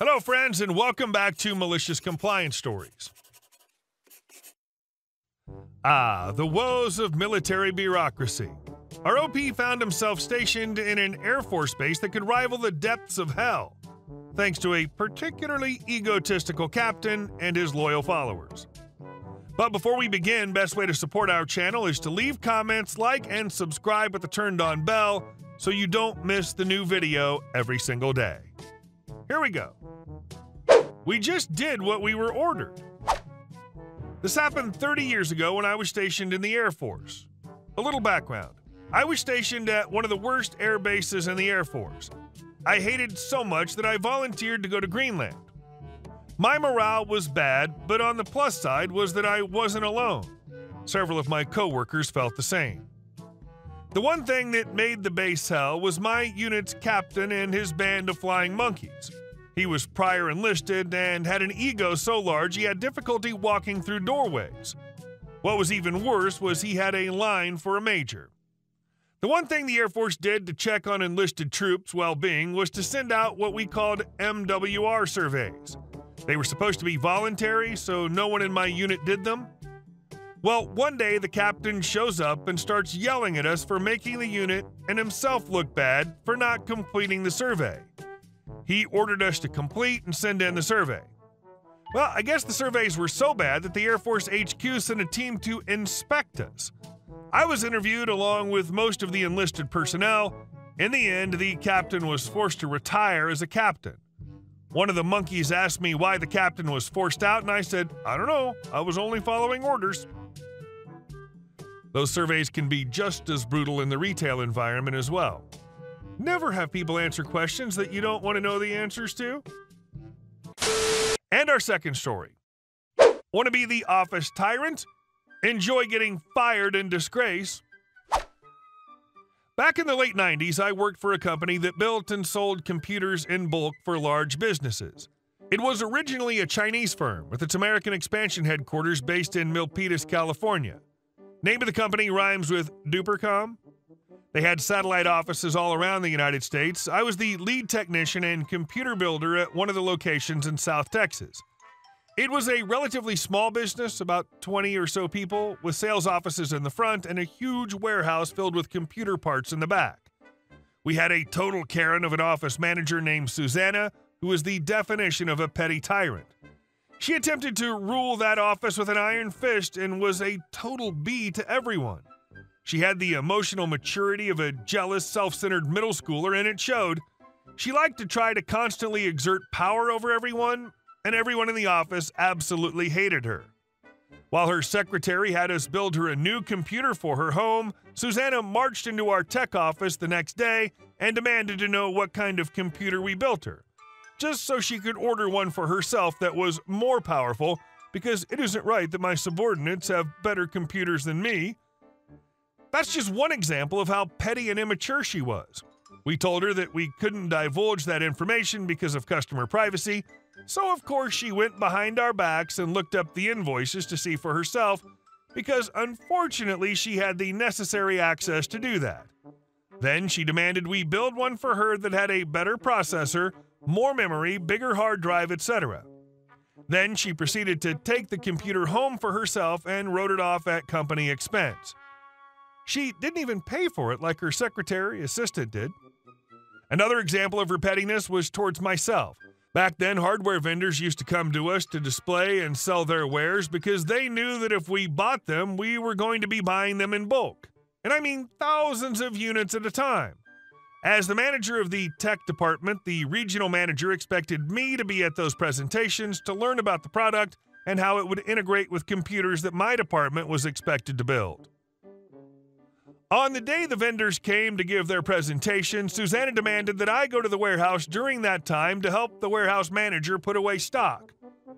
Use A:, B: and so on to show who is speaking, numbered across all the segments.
A: Hello, friends, and welcome back to Malicious Compliance Stories. The woes of military bureaucracy. Our OP found himself stationed in an Air Force base that could rival the depths of hell, thanks to a particularly egotistical captain and his loyal followers. But before we begin, best way to support our channel is to leave comments, like, and subscribe with the turned-on bell so you don't miss the new video every single day. Here we go. We just did what we were ordered. This happened 30 years ago when I was stationed in the Air Force. A little background. I was stationed at one of the worst air bases in the Air Force. I hated so much that I volunteered to go to Greenland. My morale was bad, but on the plus side was that I wasn't alone. Several of my coworkers felt the same. The one thing that made the base hell was my unit's captain and his band of flying monkeys. He was prior enlisted and had an ego so large he had difficulty walking through doorways. What was even worse was he had a line for a major. The one thing the Air Force did to check on enlisted troops' well-being was to send out what we called MWR surveys. They were supposed to be voluntary, so no one in my unit did them. Well, one day the captain shows up and starts yelling at us for making the unit and himself look bad for not completing the survey. He ordered us to complete and send in the survey. Well, I guess the surveys were so bad that the Air Force HQ sent a team to inspect us. I was interviewed along with most of the enlisted personnel. In the end, the captain was forced to retire as a captain. One of the monkeys asked me why the captain was forced out, and I said, I don't know, I was only following orders. Those surveys can be just as brutal in the retail environment as well. Never have people answer questions that you don't want to know the answers to. And our second story. Want to be the office tyrant? Enjoy getting fired in disgrace? Back in the late 90s, I worked for a company that built and sold computers in bulk for large businesses. It was originally a Chinese firm with its American expansion headquarters based in Milpitas, California. Name of the company rhymes with Dupercom. They had satellite offices all around the United States. I was the lead technician and computer builder at one of the locations in South Texas. It was a relatively small business, about 20 or so people, with sales offices in the front and a huge warehouse filled with computer parts in the back. We had a total Karen of an office manager named Susanna, who was the definition of a petty tyrant. She attempted to rule that office with an iron fist and was a total B to everyone. She had the emotional maturity of a jealous, self-centered middle schooler, and it showed. She liked to try to constantly exert power over everyone, and everyone in the office absolutely hated her. While her secretary had us build her a new computer for her home, Susanna marched into our tech office the next day and demanded to know what kind of computer we built her, just so she could order one for herself that was more powerful, because it isn't right that my subordinates have better computers than me. That's just one example of how petty and immature she was. We told her that we couldn't divulge that information because of customer privacy, so of course she went behind our backs and looked up the invoices to see for herself, because unfortunately she had the necessary access to do that. Then she demanded we build one for her that had a better processor, more memory, bigger hard drive, etc. Then she proceeded to take the computer home for herself and wrote it off at company expense. She didn't even pay for it like her secretary assistant did. Another example of her pettiness was towards myself. Back then, hardware vendors used to come to us to display and sell their wares because they knew that if we bought them, we were going to be buying them in bulk. And I mean thousands of units at a time. As the manager of the tech department, the regional manager expected me to be at those presentations to learn about the product and how it would integrate with computers that my department was expected to build. On the day the vendors came to give their presentation, Susanna demanded that I go to the warehouse during that time to help the warehouse manager put away stock.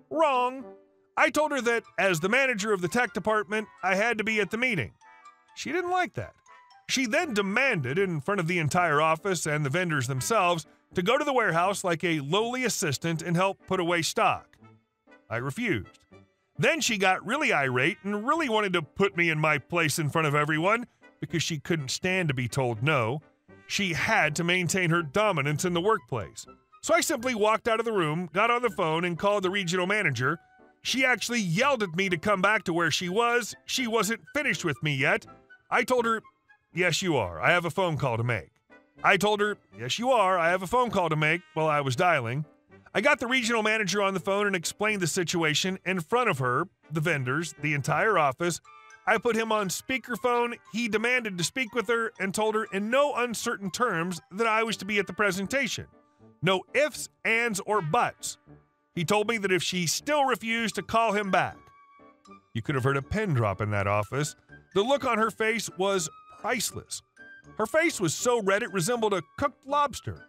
A: Wrong. I told her that as the manager of the tech department, I had to be at the meeting. She didn't like that. She then demanded, in front of the entire office and the vendors themselves, to go to the warehouse like a lowly assistant and help put away stock. I refused. Then she got really irate and really wanted to put me in my place in front of everyone, because she couldn't stand to be told no. She had to maintain her dominance in the workplace. So I simply walked out of the room, got on the phone, and called the regional manager. She actually yelled at me to come back to where she was. She wasn't finished with me yet. I told her, "Yes, you are. I have a phone call to make." I told her, "Yes, you are. I have a phone call to make," while I was dialing. I got the regional manager on the phone and explained the situation in front of her, the vendors, the entire office. I put him on speakerphone. He demanded to speak with her and told her in no uncertain terms that I was to be at the presentation. No ifs, ands, or buts. He told me that if she still refused to call him back. You could have heard a pin drop in that office. The look on her face was priceless. Her face was so red it resembled a cooked lobster.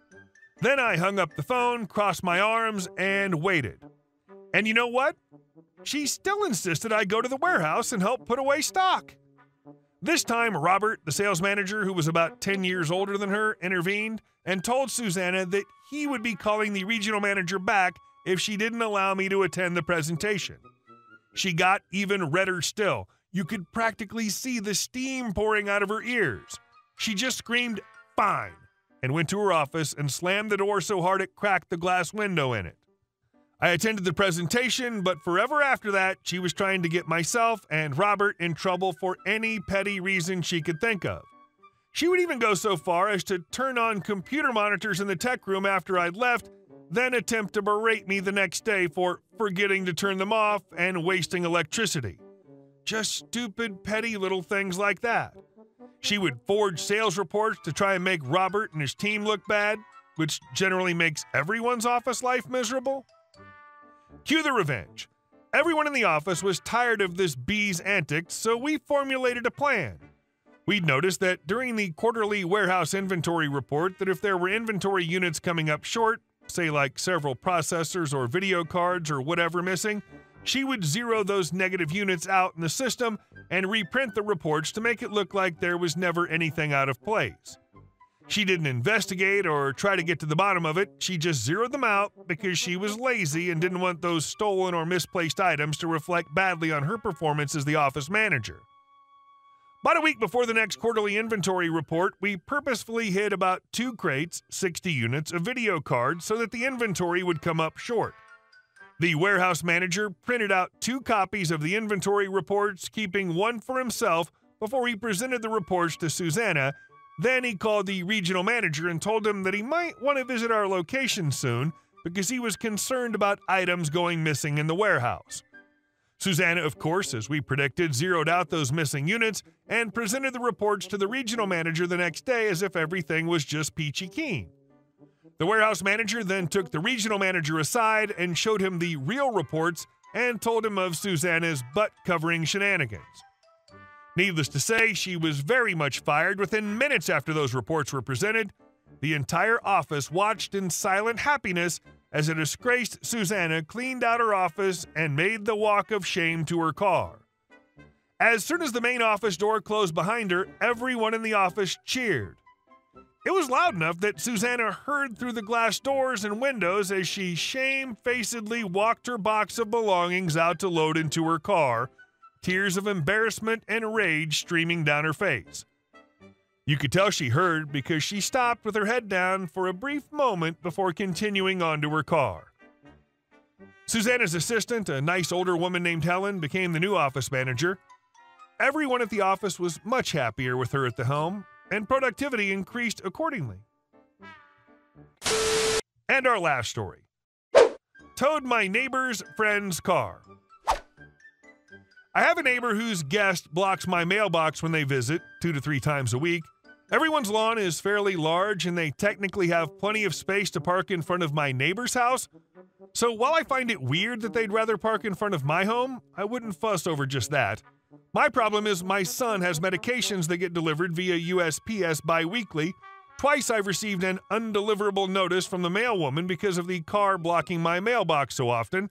A: Then I hung up the phone, crossed my arms, and waited. And you know what? She still insisted I go to the warehouse and help put away stock. This time, Robert, the sales manager, who was about 10 years older than her, intervened and told Susanna that he would be calling the regional manager back if she didn't allow me to attend the presentation. She got even redder still. You could practically see the steam pouring out of her ears. She just screamed, "Fine," and went to her office and slammed the door so hard it cracked the glass window in it. I attended the presentation, but forever after that, she was trying to get myself and Robert in trouble for any petty reason she could think of. She would even go so far as to turn on computer monitors in the tech room after I'd left, then attempt to berate me the next day for forgetting to turn them off and wasting electricity. Just stupid, petty little things like that. She would forge sales reports to try and make Robert and his team look bad, which generally makes everyone's office life miserable. Cue the revenge. Everyone in the office was tired of this bee's antics, so we formulated a plan. We'd noticed that during the quarterly warehouse inventory report that if there were inventory units coming up short, say like several processors or video cards or whatever missing, she would zero those negative units out in the system and reprint the reports to make it look like there was never anything out of place. She didn't investigate or try to get to the bottom of it. She just zeroed them out because she was lazy and didn't want those stolen or misplaced items to reflect badly on her performance as the office manager. About a week before the next quarterly inventory report, we purposefully hid about 2 crates, 60 units, of video cards so that the inventory would come up short. The warehouse manager printed out 2 copies of the inventory reports, keeping one for himself before he presented the reports to Susanna. Then he called the regional manager and told him that he might want to visit our location soon because he was concerned about items going missing in the warehouse. Susanna, of course, as we predicted, zeroed out those missing units and presented the reports to the regional manager the next day as if everything was just peachy keen. The warehouse manager then took the regional manager aside and showed him the real reports and told him of Susanna's butt-covering shenanigans. Needless to say, she was very much fired within minutes after those reports were presented. The entire office watched in silent happiness as a disgraced Susanna cleaned out her office and made the walk of shame to her car. As soon as the main office door closed behind her, everyone in the office cheered. It was loud enough that Susanna heard through the glass doors and windows as she shamefacedly walked her box of belongings out to load into her car, tears of embarrassment and rage streaming down her face. You could tell she heard because she stopped with her head down for a brief moment before continuing on to her car. Susanna's assistant, a nice older woman named Helen, became the new office manager. Everyone at the office was much happier with her at the helm, and productivity increased accordingly. And our last story. Towed my neighbor's friend's car. I have a neighbor whose guest blocks my mailbox when they visit 2 to 3 times a week. Everyone's lawn is fairly large and they technically have plenty of space to park in front of my neighbor's house. So while I find it weird that they'd rather park in front of my home, I wouldn't fuss over just that. My problem is my son has medications that get delivered via USPS bi-weekly. Twice I've received an undeliverable notice from the mailwoman because of the car blocking my mailbox so often.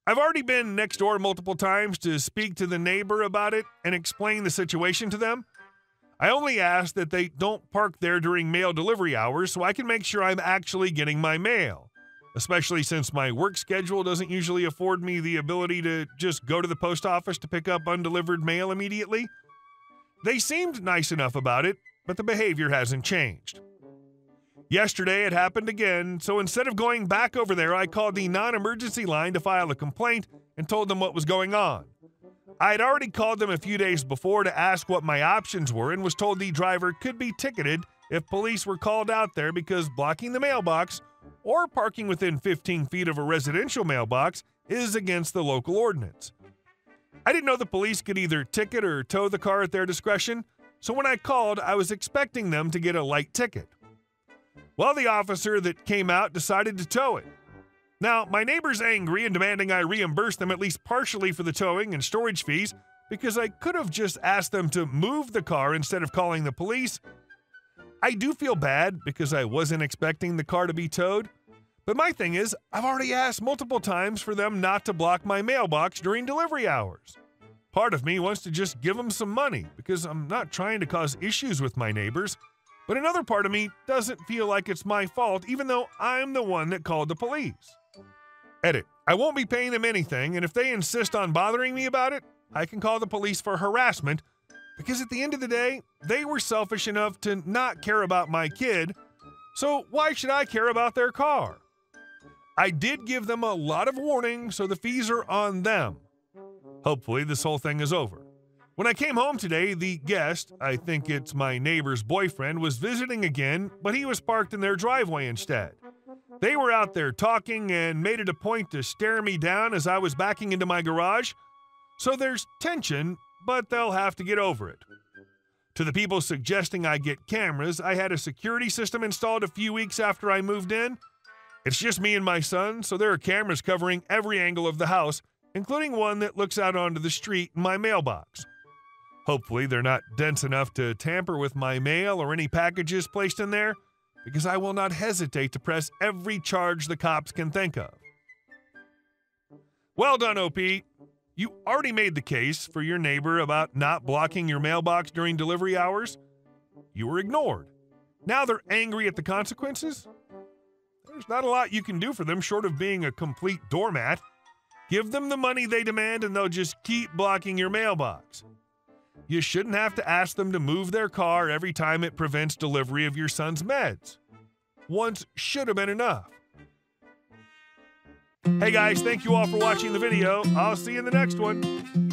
A: I've already been next door multiple times to speak to the neighbor about it and explain the situation to them. I only ask that they don't park there during mail delivery hours so I can make sure I'm actually getting my mail, especially since my work schedule doesn't usually afford me the ability to just go to the post office to pick up undelivered mail immediately. They seemed nice enough about it, but the behavior hasn't changed. Yesterday it happened again, so instead of going back over there, I called the non-emergency line to file a complaint and told them what was going on. I had already called them a few days before to ask what my options were and was told the driver could be ticketed if police were called out there because blocking the mailbox or parking within 15 feet of a residential mailbox is against the local ordinance. I didn't know the police could either ticket or tow the car at their discretion, so when I called, I was expecting them to get a light ticket. Well, the officer that came out decided to tow it. Now, my neighbor's angry and demanding I reimburse them at least partially for the towing and storage fees because I could have just asked them to move the car instead of calling the police. I do feel bad because I wasn't expecting the car to be towed, but my thing is, I've already asked multiple times for them not to block my mailbox during delivery hours. Part of me wants to just give them some money because I'm not trying to cause issues with my neighbors, but another part of me doesn't feel like it's my fault even though I'm the one that called the police. Edit. I won't be paying them anything, and if they insist on bothering me about it, I can call the police for harassment because at the end of the day, they were selfish enough to not care about my kid, so why should I care about their car? I did give them a lot of warning, so the fees are on them. Hopefully, this whole thing is over. When I came home today, the guest, I think it's my neighbor's boyfriend, was visiting again, but he was parked in their driveway instead. They were out there talking and made it a point to stare me down as I was backing into my garage. So there's tension, but they'll have to get over it. To the people suggesting I get cameras, I had a security system installed a few weeks after I moved in. It's just me and my son, so there are cameras covering every angle of the house, including one that looks out onto the street in my mailbox. Hopefully they're not dense enough to tamper with my mail or any packages placed in there, because I will not hesitate to press every charge the cops can think of. Well done, OP. You already made the case for your neighbor about not blocking your mailbox during delivery hours. You were ignored. Now they're angry at the consequences? There's not a lot you can do for them short of being a complete doormat. Give them the money they demand and they'll just keep blocking your mailbox. You shouldn't have to ask them to move their car every time it prevents delivery of your son's meds. Once should have been enough. Hey guys, thank you all for watching the video. I'll see you in the next one.